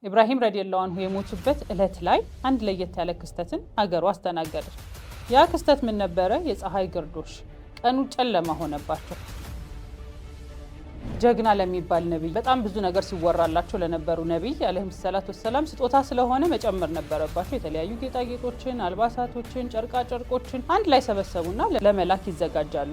ኢብራሂም ረዲየላሁ ዐንሁ የሞቱበት ዕለት ላይ አንድ ለየት ያለ ክስተትን አገሩ አስተናገደች። ያ ክስተት ምን ነበረ? የፀሐይ ግርዶሽ፣ ቀኑ ጨለማ ሆነባቸው። ጀግና ለሚባል ነብይ በጣም ብዙ ነገር ሲወራላቸው ለነበሩ ነብይ አለይሂ ሰላቱ ወሰላም ስጦታ ስለሆነ መጨመር ነበረባቸው። የተለያዩ ጌጣጌጦችን፣ አልባሳቶችን፣ ጨርቃ ጨርቆችን አንድ ላይ ሰበሰቡና ለመላክ ይዘጋጃሉ።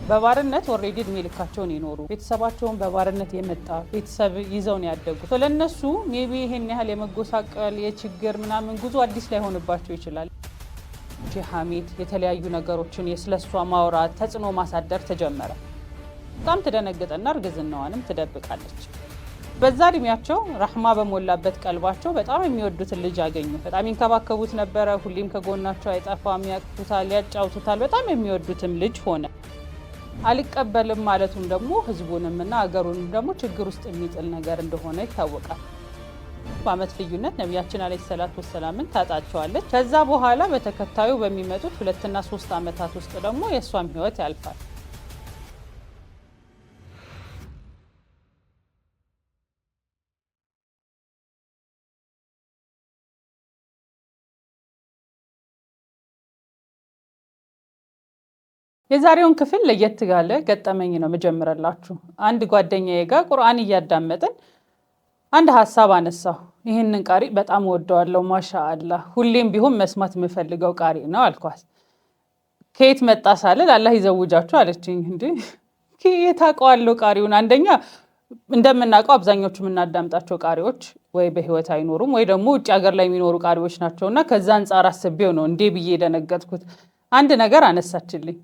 በባርነት ኦሬዲ እድሜ ልካቸውን ይኖሩ ቤተሰባቸውን በባርነት የመጣ ቤተሰብ ይዘው ነው ያደጉት። ለነሱ ሜቢ ይሄን ያህል የመጎሳቀል የችግር ምናምን ጉዞ አዲስ ላይ ሆንባቸው ይችላል። ሐሜት፣ የተለያዩ ነገሮችን የስለሷ ማውራት፣ ተጽዕኖ ማሳደር ተጀመረ። በጣም ትደነግጥና እርግዝናዋንም ትደብቃለች። በዛ እድሜያቸው ረህማ በሞላበት ቀልባቸው በጣም የሚወዱትን ልጅ አገኙ። በጣም ይንከባከቡት ነበረ። ሁሌም ከጎናቸው አይጠፋም፣ ያቅፉታል፣ ያጫውቱታል። በጣም የሚወዱትም ልጅ ሆነ። አልቀበልም ማለቱም ደግሞ ህዝቡንምና አገሩንም ደግሞ ችግር ውስጥ የሚጥል ነገር እንደሆነ ይታወቃል። በአመት ልዩነት ነቢያችን አለይሂ ሰላቱ ወሰላምን ታጣቸዋለች። ከዛ በኋላ በተከታዩ በሚመጡት 2 እና 3 አመታት ውስጥ ደግሞ የእሷም ህይወት ያልፋል። የዛሬውን ክፍል ለየት ያለ ገጠመኝ ነው መጀመረላችሁ። አንድ ጓደኛዬ ጋር ቁርአን እያዳመጥን አንድ ሐሳብ አነሳሁ። ይህንን ቃሪ በጣም ወደዋለሁ፣ ማሻአላህ ሁሌም ቢሆን መስማት የምፈልገው ቃሪ ነው አልኳት። ከየት መጣ ሳልል አላህ ይዘውጃችሁ አለችኝ። እንዴ ከየት አውቀዋለሁ ቃሪውን? አንደኛ እንደምናውቀው አብዛኞቹ የምናዳምጣቸው ቃሪዎች ወይ በህይወት አይኖሩም ወይ ደግሞ ውጭ ሀገር ላይ የሚኖሩ ቃሪዎች ናቸውና ከዛ አንጻር አስቤው ነው እንዴ ብዬ ደነገጥኩት። አንድ ነገር አነሳችልኝ።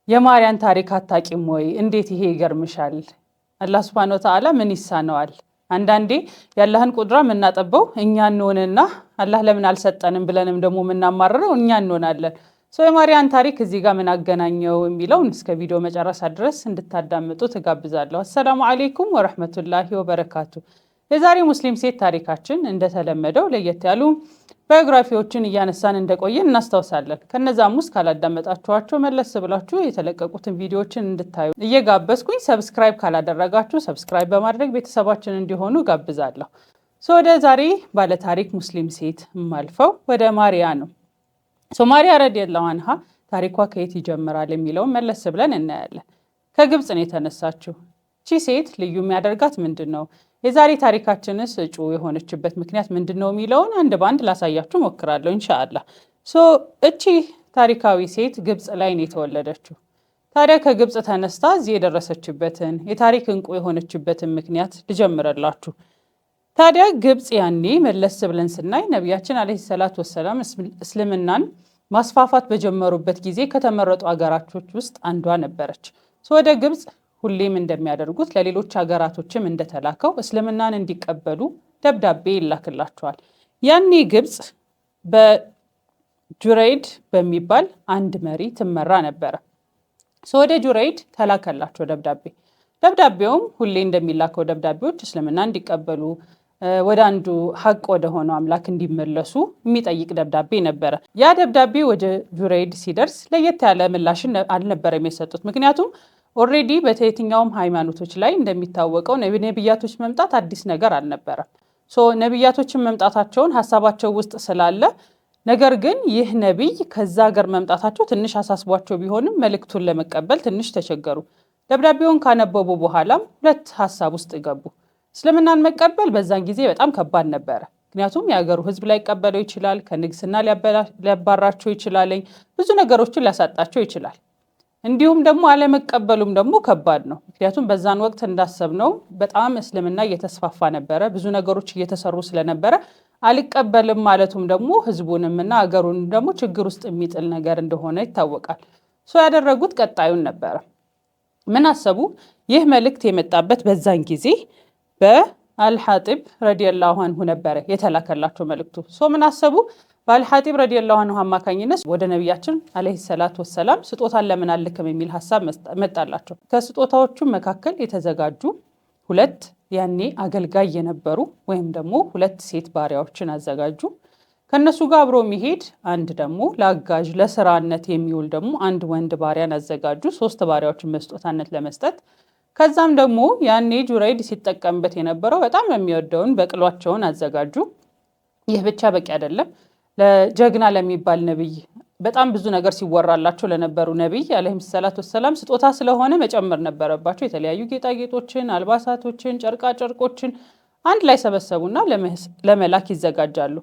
የማርያን ታሪክ አታቂም ወይ? እንዴት ይሄ ይገርምሻል? አላህ ሱብሓነሁ ወተዓላ ምን ይሳነዋል? አንዳንዴ የአላህን ቁድራ የምናጠበው እኛ እንሆንና አላህ ለምን አልሰጠንም ብለንም ደግሞ የምናማርረው እኛ እንሆናለን። የማርያን ታሪክ እዚህ ጋር ምን አገናኘው የሚለውን እስከ ቪዲዮ መጨረሻ ድረስ እንድታዳምጡ ትጋብዛለሁ። አሰላሙ አለይኩም ወረህመቱላሂ ወበረካቱ። የዛሬ ሙስሊም ሴት ታሪካችን እንደተለመደው ለየት ያሉ ባዮግራፊዎችን እያነሳን እንደቆየን እናስታውሳለን። ከነዛም ውስጥ ካላዳመጣችኋቸው መለስ ብላችሁ የተለቀቁትን ቪዲዮዎችን እንድታዩ እየጋበዝኩኝ ሰብስክራይብ ካላደረጋችሁ ሰብስክራይብ በማድረግ ቤተሰባችን እንዲሆኑ ጋብዛለሁ። ወደ ዛሬ ባለታሪክ ሙስሊም ሴት የማልፈው ወደ ማርያ ነው። ማርያ ረዲየላሁ ዐንሃ ታሪኳ ከየት ይጀምራል የሚለውን መለስ ብለን እናያለን። ከግብጽ ነው የተነሳችው። እቺ ሴት ልዩ የሚያደርጋት ምንድን ነው? የዛሬ ታሪካችንስ እጩ የሆነችበት ምክንያት ምንድን ነው የሚለውን አንድ ባንድ ላሳያችሁ ሞክራለሁ ኢንሻአላህ። እቺ ታሪካዊ ሴት ግብጽ ላይ ነው የተወለደችው። ታዲያ ከግብጽ ተነስታ እዚህ የደረሰችበትን የታሪክ እንቁ የሆነችበትን ምክንያት ልጀምረላችሁ። ታዲያ ግብጽ ያኔ መለስ ብለን ስናይ ነቢያችን አለይሂ ሰላቱ ወሰላም እስልምናን ማስፋፋት በጀመሩበት ጊዜ ከተመረጡ አገራቶች ውስጥ አንዷ ነበረች። ወደ ግብጽ ሁሌም እንደሚያደርጉት ለሌሎች ሀገራቶችም እንደተላከው እስልምናን እንዲቀበሉ ደብዳቤ ይላክላቸዋል። ያኔ ግብጽ በጁረይድ በሚባል አንድ መሪ ትመራ ነበረ። ወደ ጁረይድ ተላከላቸው ደብዳቤ። ደብዳቤውም ሁሌ እንደሚላከው ደብዳቤዎች እስልምና እንዲቀበሉ ወደ አንዱ ሀቅ ወደ ሆነው አምላክ እንዲመለሱ የሚጠይቅ ደብዳቤ ነበረ። ያ ደብዳቤ ወደ ጁረይድ ሲደርስ ለየት ያለ ምላሽን አልነበረም የሰጡት። ምክንያቱም ኦሬዲ በየትኛውም ሃይማኖቶች ላይ እንደሚታወቀው ነቢያቶች መምጣት አዲስ ነገር አልነበረም። ነቢያቶችን መምጣታቸውን ሀሳባቸው ውስጥ ስላለ፣ ነገር ግን ይህ ነቢይ ከዛ ሀገር መምጣታቸው ትንሽ አሳስቧቸው ቢሆንም መልእክቱን ለመቀበል ትንሽ ተቸገሩ። ደብዳቤውን ካነበቡ በኋላም 2 ሀሳብ ውስጥ ገቡ። እስልምናን መቀበል በዛን ጊዜ በጣም ከባድ ነበረ። ምክንያቱም የሀገሩ ህዝብ ላይቀበለው ይችላል፣ ከንግስና ሊያባራቸው ይችላል፣ ብዙ ነገሮችን ሊያሳጣቸው ይችላል። እንዲሁም ደግሞ አለመቀበሉም ደግሞ ከባድ ነው። ምክንያቱም በዛን ወቅት እንዳሰብነው በጣም እስልምና እየተስፋፋ ነበረ፣ ብዙ ነገሮች እየተሰሩ ስለነበረ አልቀበልም ማለቱም ደግሞ ህዝቡንምና አገሩን ደግሞ ችግር ውስጥ የሚጥል ነገር እንደሆነ ይታወቃል። ያደረጉት ቀጣዩን ነበረ። ምን አሰቡ? ይህ መልእክት የመጣበት በዛን ጊዜ በአልሐጢብ ረዲየላሁ ዐንሁ ነበረ የተላከላቸው መልእክቱ። ምን አሰቡ? በአልሐጢብ ረዲየላሁ ዐንሁ አማካኝነት ወደ ነቢያችን አለይሂ ሰላቱ ወሰላም ስጦታን ለምን አልክም የሚል ሀሳብ መጣላቸው። ከስጦታዎቹ መካከል የተዘጋጁ 2 ያኔ አገልጋይ የነበሩ ወይም ደግሞ 2 ሴት ባሪያዎችን አዘጋጁ። ከነሱ ጋር አብሮ የሚሄድ አንድ ደግሞ ለአጋዥ ለስራነት የሚውል ደግሞ አንድ ወንድ ባሪያን አዘጋጁ። 3 ባሪያዎችን በስጦታነት ለመስጠት ከዛም ደግሞ ያኔ ጁረይድ ሲጠቀምበት የነበረው በጣም የሚወደውን በቅሏቸውን አዘጋጁ። ይህ ብቻ በቂ አይደለም። ለጀግና ለሚባል ነብይ በጣም ብዙ ነገር ሲወራላቸው ለነበሩ ነብይ አለይሂ ሰላቱ ወሰላም ስጦታ ስለሆነ መጨመር ነበረባቸው። የተለያዩ ጌጣጌጦችን፣ አልባሳቶችን፣ ጨርቃ ጨርቆችን አንድ ላይ ሰበሰቡና ለመላክ ይዘጋጃሉ።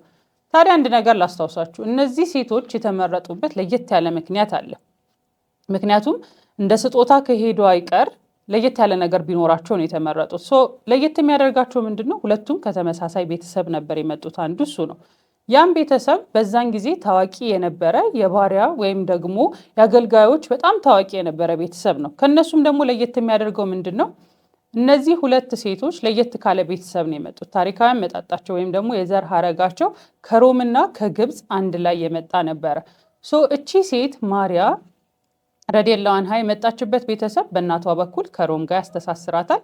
ታዲያ አንድ ነገር ላስታውሳችሁ፣ እነዚህ ሴቶች የተመረጡበት ለየት ያለ ምክንያት አለ። ምክንያቱም እንደ ስጦታ ከሄዱ አይቀር ለየት ያለ ነገር ቢኖራቸው ነው የተመረጡት። ለየት የሚያደርጋቸው ምንድን ነው? ሁለቱም ከተመሳሳይ ቤተሰብ ነበር የመጡት። አንዱ እሱ ነው። ያም ቤተሰብ በዛን ጊዜ ታዋቂ የነበረ የባሪያ ወይም ደግሞ የአገልጋዮች በጣም ታዋቂ የነበረ ቤተሰብ ነው። ከነሱም ደግሞ ለየት የሚያደርገው ምንድን ነው? እነዚህ ሁለት ሴቶች ለየት ካለ ቤተሰብ ነው የመጡት። ታሪካዊ አመጣጣቸው ወይም ደግሞ የዘር ሀረጋቸው ከሮምና ከግብፅ አንድ ላይ የመጣ ነበረ። እቺ ሴት ማርያ ረዲየላሁ አንሃ የመጣችበት ቤተሰብ በእናቷ በኩል ከሮም ጋር ያስተሳስራታል፣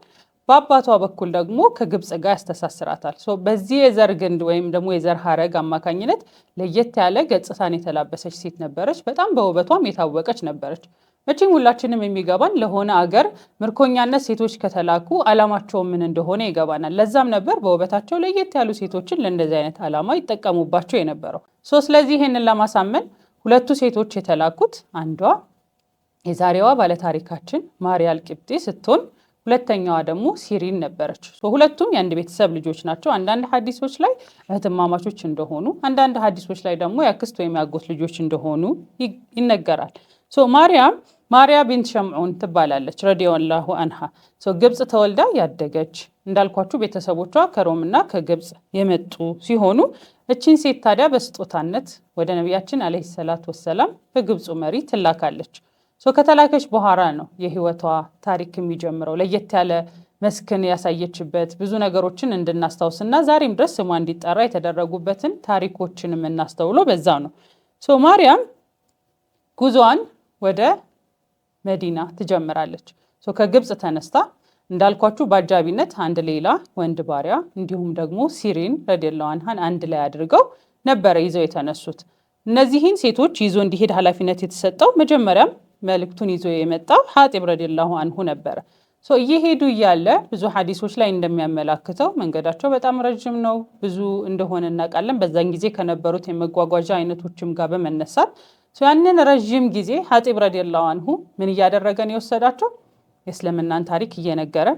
በአባቷ በኩል ደግሞ ከግብፅ ጋር ያስተሳስራታል። በዚህ የዘር ግንድ ወይም ደግሞ የዘር ሀረግ አማካኝነት ለየት ያለ ገጽታን የተላበሰች ሴት ነበረች። በጣም በውበቷም የታወቀች ነበረች። መቼም ሁላችንም የሚገባን ለሆነ አገር ምርኮኛነት ሴቶች ከተላኩ ዓላማቸው ምን እንደሆነ ይገባናል። ለዛም ነበር በውበታቸው ለየት ያሉ ሴቶችን ለእንደዚህ አይነት ዓላማ ይጠቀሙባቸው የነበረው። ስለዚህ ይህንን ለማሳመን ሁለቱ ሴቶች የተላኩት አንዷ የዛሬዋ ባለታሪካችን ማርያ አልቂብጢ ስትሆን ሁለተኛዋ ደግሞ ሲሪን ነበረች። ሁለቱም የአንድ ቤተሰብ ልጆች ናቸው። አንዳንድ ሐዲሶች ላይ እህትማማቾች እንደሆኑ፣ አንዳንድ ሐዲሶች ላይ ደግሞ የአክስት ወይም ያጎት ልጆች እንደሆኑ ይነገራል። ማርያ ቢንት ሸምዑን ትባላለች ረዲየላሁ አንሃ። ግብፅ ተወልዳ ያደገች እንዳልኳችሁ ቤተሰቦቿ ከሮምና ከግብፅ የመጡ ሲሆኑ እቺን ሴት ታዲያ በስጦታነት ወደ ነቢያችን አለይሂ ሰላቱ ወሰላም በግብፁ መሪ ትላካለች። ከተላከች በኋላ ነው የህይወቷ ታሪክ የሚጀምረው። ለየት ያለ መስክን ያሳየችበት ብዙ ነገሮችን እንድናስታውስና ዛሬም ድረስ ስሟ እንዲጠራ የተደረጉበትን ታሪኮችን የምናስተውለው በዛ ነው። ማርያም ጉዞዋን ወደ መዲና ትጀምራለች። ከግብፅ ተነስታ እንዳልኳችሁ በአጃቢነት አንድ ሌላ ወንድ ባሪያ እንዲሁም ደግሞ ሲሪን ረዲየላሁ አንሃን አንድ ላይ አድርገው ነበረ ይዘው የተነሱት። እነዚህን ሴቶች ይዞ እንዲሄድ ኃላፊነት የተሰጠው መጀመሪያም መልእክቱን ይዞ የመጣው ሐጢብ ረዲየላሁ አንሁ ነበረ። እየሄዱ እያለ ብዙ ሐዲሶች ላይ እንደሚያመላክተው መንገዳቸው በጣም ረጅም ነው፣ ብዙ እንደሆነ እናውቃለን። በዛን ጊዜ ከነበሩት የመጓጓዣ አይነቶችም ጋር በመነሳት ያንን ረዥም ጊዜ ሐጢብ ረዲየላሁ አንሁ ምን እያደረገን የወሰዳቸው የእስልምናን ታሪክ እየነገረ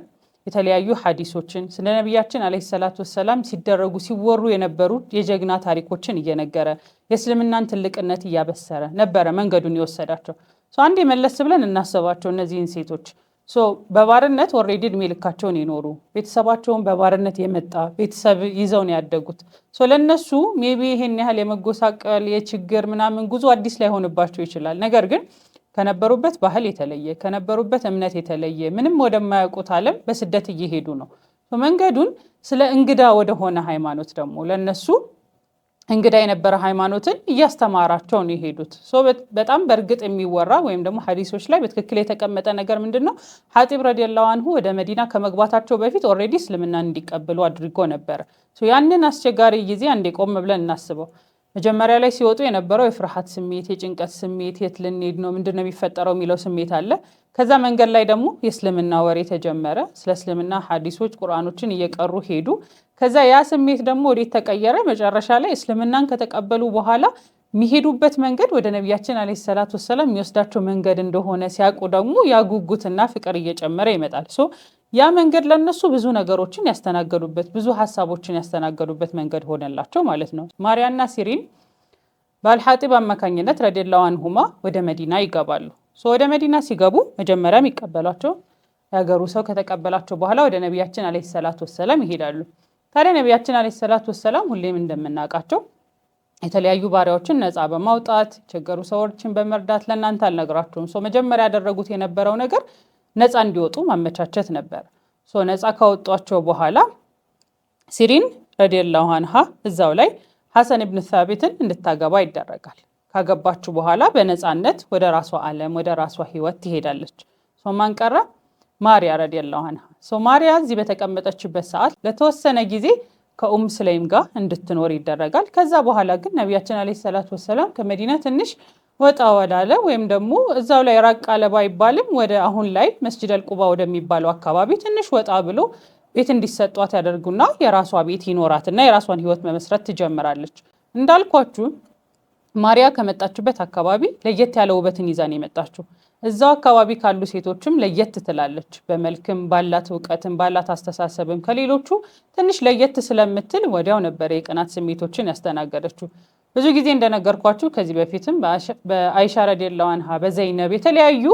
የተለያዩ ሐዲሶችን ስለ ነቢያችን አለይሂ ሰላቱ ወሰላም ሲደረጉ ሲወሩ የነበሩ የጀግና ታሪኮችን እየነገረ የእስልምናን ትልቅነት እያበሰረ ነበረ መንገዱን የወሰዳቸው። አንዴ መለስ ብለን እናስባቸው። እነዚህን ሴቶች በባርነት ኦልሬዲ እድሜ ልካቸውን የኖሩ ቤተሰባቸውን በባርነት የመጣ ቤተሰብ ይዘው ነው ያደጉት። ለነሱ ሜቢ ይሄን ያህል የመጎሳቀል የችግር ምናምን ጉዞ አዲስ ላይሆንባቸው ይችላል። ነገር ግን ከነበሩበት ባህል የተለየ ከነበሩበት እምነት የተለየ ምንም ወደማያውቁት ዓለም በስደት እየሄዱ ነው። መንገዱን ስለ እንግዳ ወደሆነ ሃይማኖት ደግሞ ለነሱ እንግዳ የነበረ ሃይማኖትን እያስተማራቸው ነው የሄዱት። በጣም በእርግጥ የሚወራ ወይም ደግሞ ሐዲሶች ላይ በትክክል የተቀመጠ ነገር ምንድነው? ሐጢብ ረዲየላሁ አንሁ ወደ መዲና ከመግባታቸው በፊት ኦልሬዲ እስልምናን እንዲቀበሉ አድርጎ ነበር። ያንን አስቸጋሪ ጊዜ አንዴ ቆም ብለን እናስበው። መጀመሪያ ላይ ሲወጡ የነበረው የፍርሃት ስሜት፣ የጭንቀት ስሜት፣ የት ልንሄድ ነው፣ ምንድነው የሚፈጠረው የሚለው ስሜት አለ። ከዛ መንገድ ላይ ደግሞ የእስልምና ወሬ ተጀመረ። ስለ እስልምና ሐዲሶች ቁርአኖችን እየቀሩ ሄዱ። ከዛ ያ ስሜት ደግሞ ወዴት ተቀየረ? መጨረሻ ላይ እስልምናን ከተቀበሉ በኋላ የሚሄዱበት መንገድ ወደ ነቢያችን አለይሂ ሰላቱ ወሰላም የሚወስዳቸው መንገድ እንደሆነ ሲያውቁ ደግሞ ያ ጉጉትና ፍቅር እየጨመረ ይመጣል። ያ መንገድ ለነሱ ብዙ ነገሮችን ያስተናገዱበት ብዙ ሀሳቦችን ያስተናገዱበት መንገድ ሆነላቸው ማለት ነው። ማርያና ሲሪን በአልሐጢብ አማካኝነት ረዲየላሁ አንሁማ ወደ መዲና ይገባሉ። ወደ መዲና ሲገቡ መጀመሪያ የሚቀበሏቸው የሀገሩ ሰው ከተቀበላቸው በኋላ ወደ ነቢያችን አለይሂ ሰላቱ ወሰላም ይሄዳሉ። ታዲያ ነቢያችን አለይሂ ሰላቱ ወሰላም ሁሌም እንደምናውቃቸው የተለያዩ ባሪያዎችን ነፃ በማውጣት የቸገሩ ሰዎችን በመርዳት ለእናንተ አልነግራችሁም። መጀመሪያ ያደረጉት የነበረው ነገር ነፃ እንዲወጡ ማመቻቸት ነበር። ነፃ ካወጧቸው በኋላ ሲሪን ረዲየላሁ አንሃ እዛው ላይ ሐሰን ኢብኑ ሳቢትን እንድታገባ ይደረጋል። ካገባችሁ በኋላ በነፃነት ወደ ራሷ ዓለም ወደ ራሷ ህይወት ትሄዳለች። ማን ቀረ? ማርያ ረዲየላሁ አንሃ። ማርያ እዚህ በተቀመጠችበት ሰዓት ለተወሰነ ጊዜ ከኡም ስሌም ጋር እንድትኖር ይደረጋል። ከዛ በኋላ ግን ነቢያችን አለይሂ ሰላቱ ወሰላም ከመዲና ትንሽ ወጣ ወዳለ ወይም ደግሞ እዛው ላይ ራቅ አለ ባይባልም ወደ አሁን ላይ መስጂድ አልቁባ ወደሚባለው አካባቢ ትንሽ ወጣ ብሎ ቤት እንዲሰጧት ያደርጉና የራሷ ቤት ይኖራትና የራሷን ህይወት መመስረት ትጀምራለች። እንዳልኳችሁ ማሪያ ከመጣችበት አካባቢ ለየት ያለ ውበትን ይዛን የመጣችው እዛው አካባቢ ካሉ ሴቶችም ለየት ትላለች። በመልክም ባላት እውቀትም ባላት አስተሳሰብም ከሌሎቹ ትንሽ ለየት ስለምትል ወዲያው ነበር የቅናት ስሜቶችን ያስተናገደችው። ብዙ ጊዜ እንደነገርኳችሁ ከዚህ በፊትም በአይሻ ረዲየላሁ አንሃ በዘይነብ የተለያዩ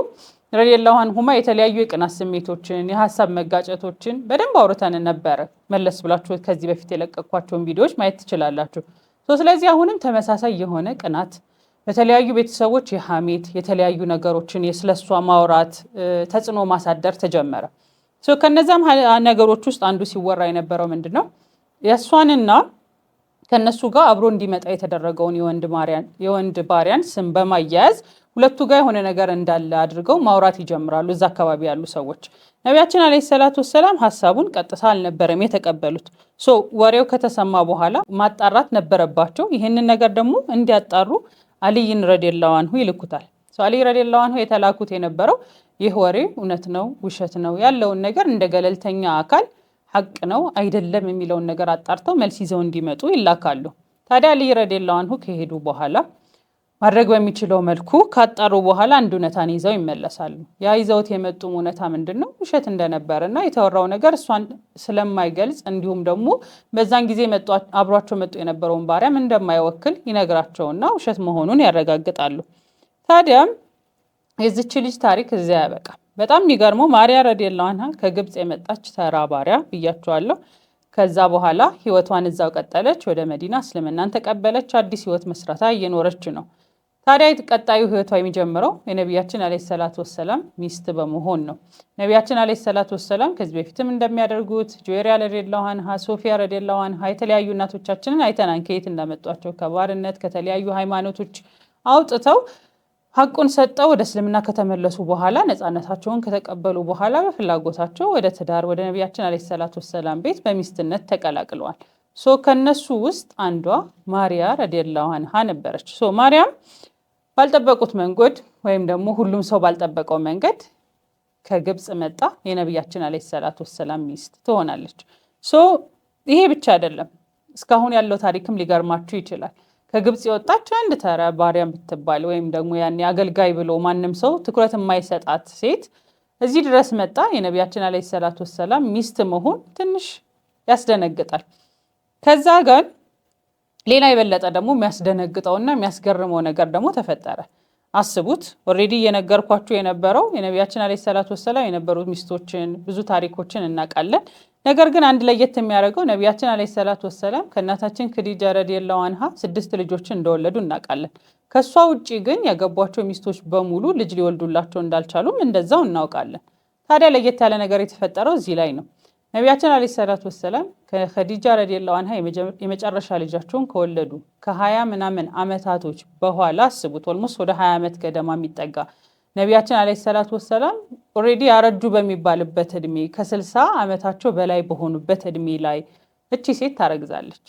ረዲየላሁ አንሁማ የተለያዩ የቅናት ስሜቶችን የሀሳብ መጋጨቶችን በደንብ አውርተን ነበረ። መለስ ብላችሁ ከዚህ በፊት የለቀኳቸውን ቪዲዮዎች ማየት ትችላላችሁ። ስለዚህ አሁንም ተመሳሳይ የሆነ ቅናት በተለያዩ ቤተሰቦች የሐሜት የተለያዩ ነገሮችን የስለሷ ማውራት ተጽዕኖ ማሳደር ተጀመረ። ከነዛም ነገሮች ውስጥ አንዱ ሲወራ የነበረው ምንድነው የእሷንና ከነሱ ጋር አብሮ እንዲመጣ የተደረገውን የወንድ ባሪያን ስም በማያያዝ ሁለቱ ጋር የሆነ ነገር እንዳለ አድርገው ማውራት ይጀምራሉ እዛ አካባቢ ያሉ ሰዎች። ነቢያችን አለይሂ ሰላቱ ወሰላም ሐሳቡን ቀጥታ አልነበረም የተቀበሉት። ወሬው ከተሰማ በኋላ ማጣራት ነበረባቸው። ይህንን ነገር ደግሞ እንዲያጣሩ አልይን ረዲየላሁ አንሁ ይልኩታል። አልይ ረዲየላሁ አንሁ የተላኩት የነበረው ይህ ወሬ እውነት ነው ውሸት ነው ያለውን ነገር እንደ ገለልተኛ አካል ሐቅ ነው አይደለም የሚለውን ነገር አጣርተው መልስ ይዘው እንዲመጡ ይላካሉ። ታዲያ አልይ ረዲየላሁ አንሁ ከሄዱ በኋላ ማድረግ በሚችለው መልኩ ካጣሩ በኋላ አንድ እውነታን ይዘው ይመለሳሉ። ያ ይዘውት የመጡ እውነታ ምንድነው? ውሸት እንደነበረና የተወራው ነገር እሷን ስለማይገልጽ እንዲሁም ደግሞ በዛን ጊዜ አብሯቸው መጡ የነበረውን ባሪያም እንደማይወክል ይነግራቸውና ውሸት መሆኑን ያረጋግጣሉ። ታዲያም የዚች ልጅ ታሪክ እዚያ ያበቃል። በጣም የሚገርመው ማሪያ ረዲየላሁ አንሃ ከግብጽ የመጣች ተራ ባሪያ ብያቸዋለሁ። ከዛ በኋላ ህይወቷን እዛው ቀጠለች። ወደ መዲና እስልምናን ተቀበለች። አዲስ ህይወት መስራታ እየኖረች ነው። ታዲያ ቀጣዩ ህይወቷ የሚጀምረው የነቢያችን አለይሂ ሰላቱ ወሰላም ሚስት በመሆን ነው። ነቢያችን አለይሂ ሰላቱ ወሰላም ከዚህ በፊትም እንደሚያደርጉት ጁዌሪያ ረዲየላሁ አንሃ፣ ሶፊያ ረዲየላሁ አንሃ የተለያዩ እናቶቻችንን አይተናን ከየት እንዳመጧቸው ከባርነት ከተለያዩ ሃይማኖቶች አውጥተው ሐቁን ሰጠው ወደ እስልምና ከተመለሱ በኋላ ነፃነታቸውን ከተቀበሉ በኋላ በፍላጎታቸው ወደ ትዳር ወደ ነቢያችን አለይሂ ሰላቱ ወሰላም ቤት በሚስትነት ተቀላቅለዋል። ከነሱ ውስጥ አንዷ ማሪያ ረዲየላሁ አንሃ ነበረች። ማርያም ባልጠበቁት መንገድ ወይም ደግሞ ሁሉም ሰው ባልጠበቀው መንገድ ከግብጽ መጣ የነቢያችን አለይሂ ሰላቱ ወሰላም ሚስት ትሆናለች። ይሄ ብቻ አይደለም። እስካሁን ያለው ታሪክም ሊገርማችሁ ይችላል። ከግብጽ የወጣች አንድ ተራ ባሪያ ብትባል ወይም ደግሞ ያኔ አገልጋይ ብሎ ማንም ሰው ትኩረት የማይሰጣት ሴት እዚህ ድረስ መጣ የነቢያችን አለይሂ ሰላቱ ወሰላም ሚስት መሆን ትንሽ ያስደነግጣል። ከዛ ጋር ሌላ የበለጠ ደግሞ የሚያስደነግጠውና የሚያስገርመው ነገር ደግሞ ተፈጠረ። አስቡት። ኦሬዲ እየነገርኳችሁ የነበረው የነቢያችን አለይሂ ሰላቱ ወሰላም የነበሩት ሚስቶችን ብዙ ታሪኮችን እናውቃለን። ነገር ግን አንድ ለየት የሚያደርገው ነቢያችን አለይሂ ሰላቱ ወሰላም ከእናታችን ኸዲጃ ረዲየላሁ አንሃ 6 ልጆችን እንደወለዱ እናውቃለን። ከሷ ውጪ ግን ያገቧቸው ሚስቶች በሙሉ ልጅ ሊወልዱላቸው እንዳልቻሉም እንደዛው እናውቃለን። ታዲያ ለየት ያለ ነገር የተፈጠረው እዚህ ላይ ነው። ነቢያችን አለይሂ ሰላቱ ወሰላም ከኸዲጃ ረዲየላሁ አንሃ የመጨረሻ ልጃቸውን ከወለዱ ከ20 ምናምን ዓመታቶች በኋላ አስቡት፣ ኦልሞስት ወደ 20 ዓመት ገደማ የሚጠጋ ነቢያችን አለይሂ ሰላቱ ወሰላም ኦሬዲ ያረጁ በሚባልበት እድሜ ከ60 ዓመታቸው በላይ በሆኑበት እድሜ ላይ እቺ ሴት ታረግዛለች።